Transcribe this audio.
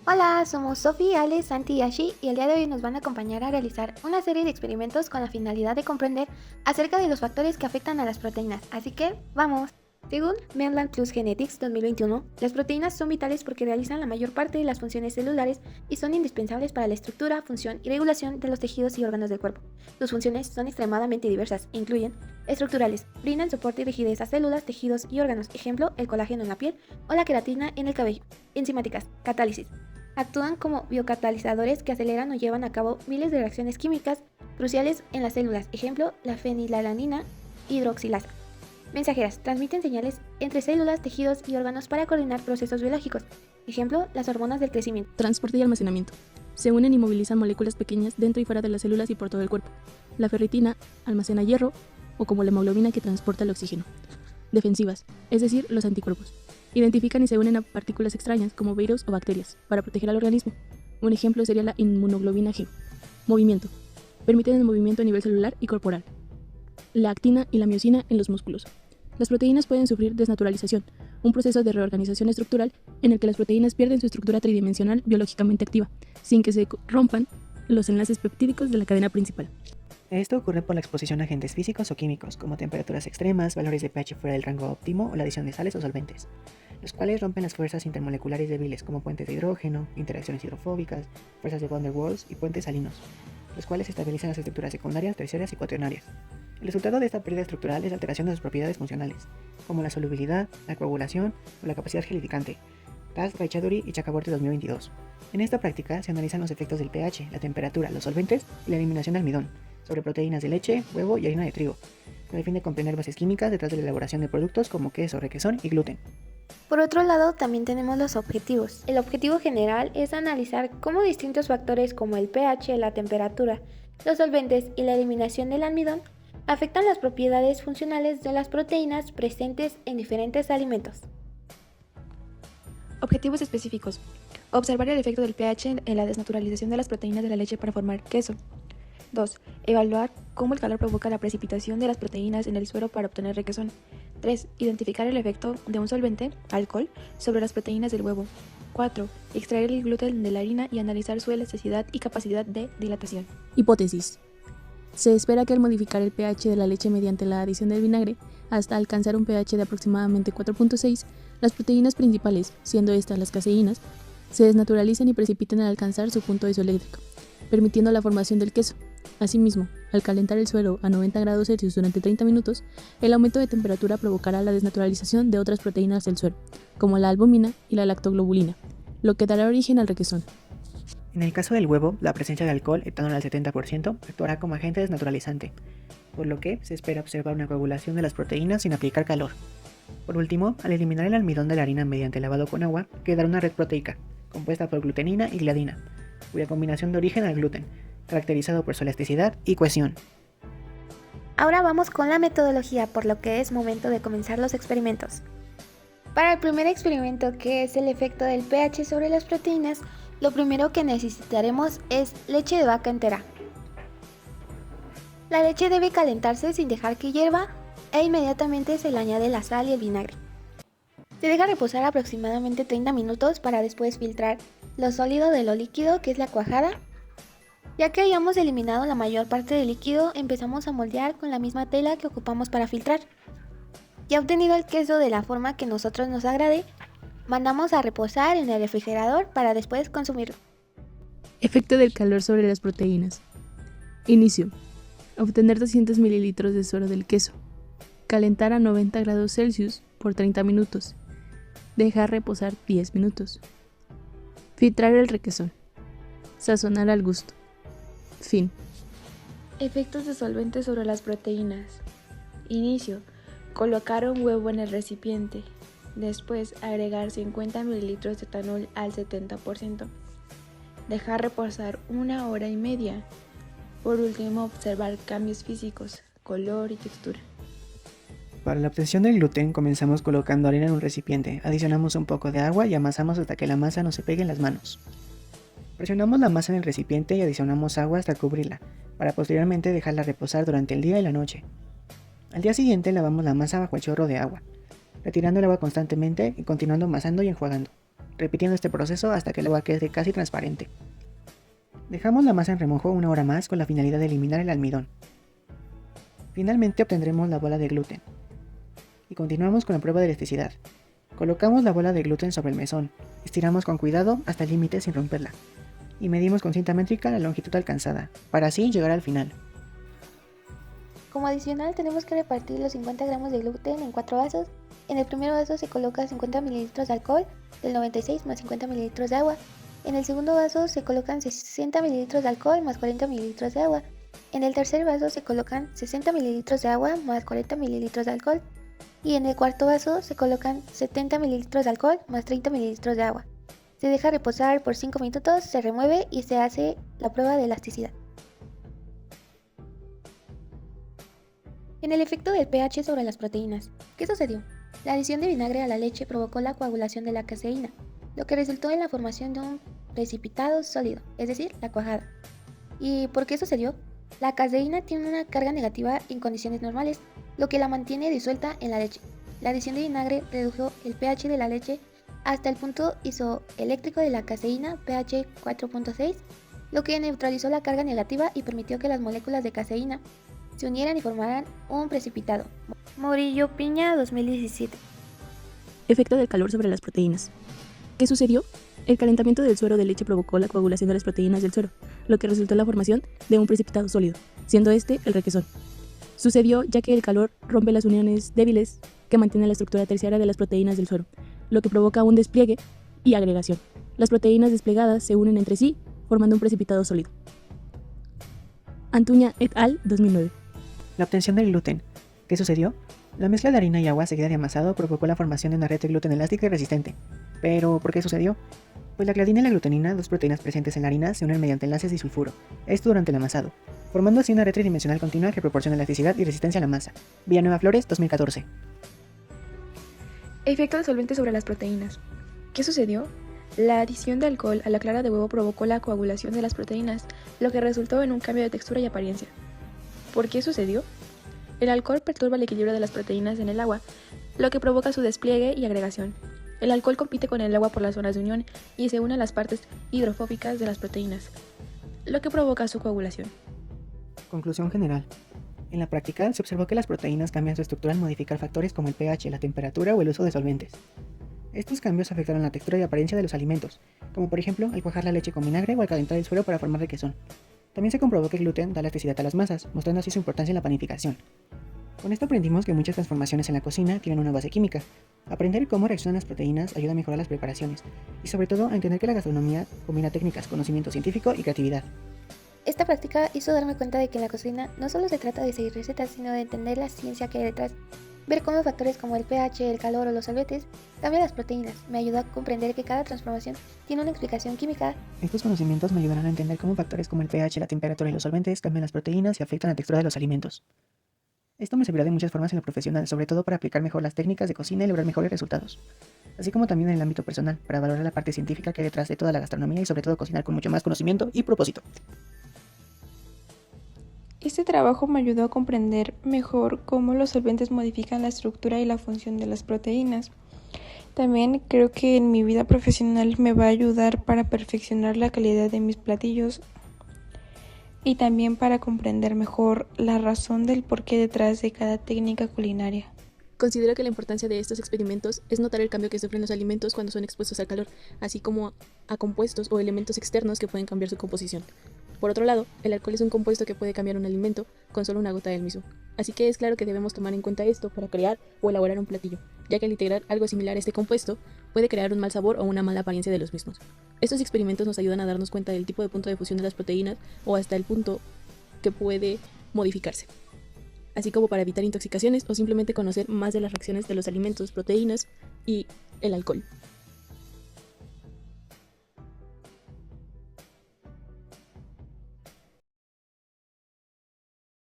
Hola, somos Sofi, Ale, Santi y Ashi y el día de hoy nos van a acompañar a realizar una serie de experimentos con la finalidad de comprender acerca de los factores que afectan a las proteínas. Así que, ¡vamos! Según Menland Plus Genetics 2021, las proteínas son vitales porque realizan la mayor parte de las funciones celulares y son indispensables para la estructura, función y regulación de los tejidos y órganos del cuerpo. Sus funciones son extremadamente diversas e incluyen estructurales, brindan soporte y rigidez a células, tejidos y órganos, ejemplo, el colágeno en la piel o la queratina en el cabello. Enzimáticas, catálisis. Actúan como biocatalizadores que aceleran o llevan a cabo miles de reacciones químicas cruciales en las células, ejemplo, la fenilalanina hidroxilasa. Mensajeras, transmiten señales entre células, tejidos y órganos para coordinar procesos biológicos, ejemplo, las hormonas del crecimiento. Transporte y almacenamiento. Se unen y movilizan moléculas pequeñas dentro y fuera de las células y por todo el cuerpo. La ferritina almacena hierro, o como la hemoglobina que transporta el oxígeno. Defensivas, es decir, los anticuerpos. Identifican y se unen a partículas extrañas como virus o bacterias para proteger al organismo. Un ejemplo sería la inmunoglobina G. Movimiento. Permiten el movimiento a nivel celular y corporal. La actina y la miosina en los músculos. Las proteínas pueden sufrir desnaturalización, un proceso de reorganización estructural en el que las proteínas pierden su estructura tridimensional biológicamente activa, sin que se rompan los enlaces peptídicos de la cadena principal. Esto ocurre por la exposición a agentes físicos o químicos, como temperaturas extremas, valores de pH fuera del rango óptimo o la adición de sales o solventes, los cuales rompen las fuerzas intermoleculares débiles como puentes de hidrógeno, interacciones hidrofóbicas, fuerzas de van der Waals y puentes salinos, los cuales estabilizan las estructuras secundarias, terciarias y cuaternarias. El resultado de esta pérdida estructural es la alteración de sus propiedades funcionales, como la solubilidad, la coagulación o la capacidad gelificante. Taz, Raichaduri y Chakraborty 2022. En esta práctica se analizan los efectos del pH, la temperatura, los solventes y la eliminación de almidón sobre proteínas de leche, huevo y harina de trigo, con el fin de comprender bases químicas detrás de la elaboración de productos como queso, requesón y gluten. Por otro lado, también tenemos los objetivos. El objetivo general es analizar cómo distintos factores como el pH, la temperatura, los solventes y la eliminación del almidón afectan las propiedades funcionales de las proteínas presentes en diferentes alimentos. Objetivos específicos. Observar el efecto del pH en la desnaturalización de las proteínas de la leche para formar queso. 2. Evaluar cómo el calor provoca la precipitación de las proteínas en el suero para obtener requesón. 3. Identificar el efecto de un solvente, alcohol, sobre las proteínas del huevo. 4. Extraer el gluten de la harina y analizar su elasticidad y capacidad de dilatación. Hipótesis. Se espera que al modificar el pH de la leche mediante la adición del vinagre, hasta alcanzar un pH de aproximadamente 4.6, las proteínas principales, siendo estas las caseínas, se desnaturalicen y precipiten al alcanzar su punto isoeléctrico, permitiendo la formación del queso. Asimismo, al calentar el suero a 90 grados Celsius durante 30 minutos, el aumento de temperatura provocará la desnaturalización de otras proteínas del suero, como la albúmina y la lactoglobulina, lo que dará origen al requesón. En el caso del huevo, la presencia de alcohol, etanol al 70%, actuará como agente desnaturalizante, por lo que se espera observar una coagulación de las proteínas sin aplicar calor. Por último, al eliminar el almidón de la harina mediante lavado con agua, quedará una red proteica, compuesta por glutenina y gliadina, cuya combinación da origen al gluten, caracterizado por su elasticidad y cohesión. Ahora vamos con la metodología, por lo que es momento de comenzar los experimentos. Para el primer experimento, que es el efecto del pH sobre las proteínas, lo primero que necesitaremos es leche de vaca entera. La leche debe calentarse sin dejar que hierva e inmediatamente se le añade la sal y el vinagre. Se deja reposar aproximadamente 30 minutos para después filtrar lo sólido de lo líquido, que es la cuajada. Ya que hayamos eliminado la mayor parte del líquido, empezamos a moldear con la misma tela que ocupamos para filtrar. Ya obtenido el queso de la forma que nosotros nos agrade, mandamos a reposar en el refrigerador para después consumirlo. Efecto del calor sobre las proteínas. Inicio. Obtener 200 ml de suero del queso. Calentar a 90 grados Celsius por 30 minutos. Dejar reposar 10 minutos. Filtrar el requesón. Sazonar al gusto. Fin. Efectos de solventes sobre las proteínas. Inicio. Colocar un huevo en el recipiente. Después agregar 50 ml de etanol al 70%. Dejar reposar 1 hora y media. Por último, observar cambios físicos, color y textura. Para la obtención del gluten, comenzamos colocando harina en un recipiente, adicionamos un poco de agua y amasamos hasta que la masa no se pegue en las manos. Presionamos la masa en el recipiente y adicionamos agua hasta cubrirla, para posteriormente dejarla reposar durante el día y la noche. Al día siguiente lavamos la masa bajo el chorro de agua, retirando el agua constantemente y continuando amasando y enjuagando. repitiendo este proceso hasta que el agua quede casi transparente. Dejamos la masa en remojo 1 hora más con la finalidad de eliminar el almidón. Finalmente obtendremos la bola de gluten. Y continuamos con la prueba de elasticidad. Colocamos la bola de gluten sobre el mesón, estiramos con cuidado hasta el límite sin romperla, y medimos con cinta métrica la longitud alcanzada, para así llegar al final. Como adicional tenemos que repartir los 50 gramos de gluten en 4 vasos. En el primer vaso se coloca 50 mililitros de alcohol, del 96 más 50 mililitros de agua. En el segundo vaso se colocan 60 mililitros de alcohol más 40 mililitros de agua. En el tercer vaso se colocan 60 mililitros de agua más 40 mililitros de alcohol. Y en el cuarto vaso se colocan 70 mililitros de alcohol más 30 mililitros de agua. Se deja reposar por 5 minutos, se remueve y se hace la prueba de elasticidad. En el efecto del pH sobre las proteínas, ¿qué sucedió? La adición de vinagre a la leche provocó la coagulación de la caseína, lo que resultó en la formación de un precipitado sólido, es decir, la cuajada. ¿Y por qué sucedió? La caseína tiene una carga negativa en condiciones normales, lo que la mantiene disuelta en la leche. La adición de vinagre redujo el pH de la leche hasta el punto isoeléctrico de la caseína, pH 4.6, lo que neutralizó la carga negativa y permitió que las moléculas de caseína se unieran y formaran un precipitado. Morillo Piña, 2017. Efecto del calor sobre las proteínas. ¿Qué sucedió? El calentamiento del suero de leche provocó la coagulación de las proteínas del suero, lo que resultó en la formación de un precipitado sólido, siendo este el requesón. Sucedió ya que el calor rompe las uniones débiles que mantienen la estructura terciaria de las proteínas del suero, lo que provoca un despliegue y agregación. Las proteínas desplegadas se unen entre sí, formando un precipitado sólido. Antuña et al. 2009. La obtención del gluten. ¿Qué sucedió? La mezcla de harina y agua seguida de amasado provocó la formación de una red de gluten elástica y resistente. ¿Pero por qué sucedió? Pues la gliadina y la glutenina, dos proteínas presentes en la harina, se unen mediante enlaces disulfuro, esto durante el amasado, formando así una red tridimensional continua que proporciona elasticidad y resistencia a la masa. Villanueva Flores, 2014. Efecto del solvente sobre las proteínas. ¿Qué sucedió? La adición de alcohol a la clara de huevo provocó la coagulación de las proteínas, lo que resultó en un cambio de textura y apariencia. ¿Por qué sucedió? El alcohol perturba el equilibrio de las proteínas en el agua, lo que provoca su despliegue y agregación. El alcohol compite con el agua por las zonas de unión y se une a las partes hidrofóbicas de las proteínas, lo que provoca su coagulación. Conclusión general. En la práctica, se observó que las proteínas cambian su estructura al modificar factores como el pH, la temperatura o el uso de solventes. Estos cambios afectaron la textura y apariencia de los alimentos, como por ejemplo al cuajar la leche con vinagre o al calentar el suero para formar requesón. También se comprobó que el gluten da elasticidad a las masas, mostrando así su importancia en la panificación. Con esto aprendimos que muchas transformaciones en la cocina tienen una base química. Aprender cómo reaccionan las proteínas ayuda a mejorar las preparaciones, y sobre todo a entender que la gastronomía combina técnicas, conocimiento científico y creatividad. Esta práctica hizo darme cuenta de que en la cocina no solo se trata de seguir recetas, sino de entender la ciencia que hay detrás. Ver cómo factores como el pH, el calor o los solventes cambian las proteínas me ayudó a comprender que cada transformación tiene una explicación química. Estos conocimientos me ayudarán a entender cómo factores como el pH, la temperatura y los solventes cambian las proteínas y afectan la textura de los alimentos. Esto me servirá de muchas formas en lo profesional, sobre todo para aplicar mejor las técnicas de cocina y lograr mejores resultados, así como también en el ámbito personal, para valorar la parte científica que hay detrás de toda la gastronomía y sobre todo cocinar con mucho más conocimiento y propósito. Este trabajo me ayudó a comprender mejor cómo los solventes modifican la estructura y la función de las proteínas. También creo que en mi vida profesional me va a ayudar para perfeccionar la calidad de mis platillos y también para comprender mejor la razón del porqué detrás de cada técnica culinaria. Considero que la importancia de estos experimentos es notar el cambio que sufren los alimentos cuando son expuestos al calor, así como a compuestos o elementos externos que pueden cambiar su composición. Por otro lado, el alcohol es un compuesto que puede cambiar un alimento con solo una gota del mismo. Así que es claro que debemos tomar en cuenta esto para crear o elaborar un platillo, ya que al integrar algo similar a este compuesto puede crear un mal sabor o una mala apariencia de los mismos. Estos experimentos nos ayudan a darnos cuenta del tipo de punto de fusión de las proteínas o hasta el punto que puede modificarse, así como para evitar intoxicaciones o simplemente conocer más de las reacciones de los alimentos, proteínas y el alcohol.